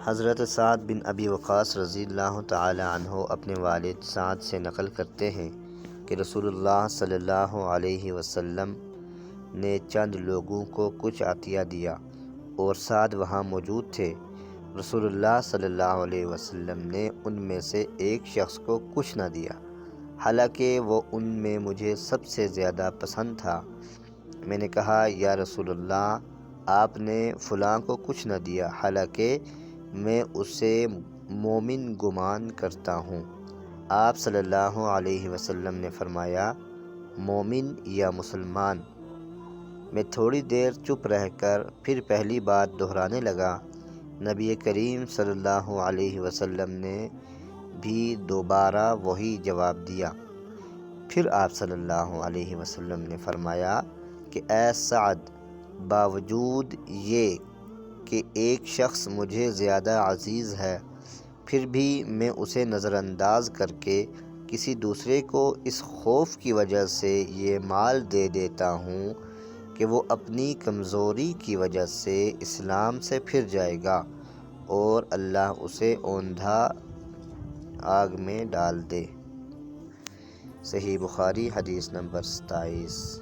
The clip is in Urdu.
حضرت سعد بن ابی وقاص رضی اللہ تعالی عنہ اپنے والد سعد سے نقل کرتے ہیں کہ رسول اللہ صلی اللہ علیہ وسلم نے چند لوگوں کو کچھ عطیہ دیا اور سعد وہاں موجود تھے۔ رسول اللہ صلی اللہ علیہ وسلم نے ان میں سے ایک شخص کو کچھ نہ دیا، حالانکہ وہ ان میں مجھے سب سے زیادہ پسند تھا۔ میں نے کہا، یا رسول اللہ، آپ نے فلاں کو کچھ نہ دیا، حالانکہ میں اسے مومن گمان کرتا ہوں۔ آپ صلی اللہ علیہ وسلم نے فرمایا، مومن یا مسلمان؟ میں تھوڑی دیر چپ رہ کر پھر پہلی بات دہرانے لگا۔ نبی کریم صلی اللہ علیہ وسلم نے بھی دوبارہ وہی جواب دیا۔ پھر آپ صلی اللہ علیہ وسلم نے فرمایا کہ اے سعد، باوجود یہ کہ ایک شخص مجھے زیادہ عزیز ہے، پھر بھی میں اسے نظر انداز کر کے کسی دوسرے کو اس خوف کی وجہ سے یہ مال دے دیتا ہوں کہ وہ اپنی کمزوری کی وجہ سے اسلام سے پھر جائے گا اور اللہ اسے اوندھا آگ میں ڈال دے۔ صحیح بخاری حدیث نمبر 27۔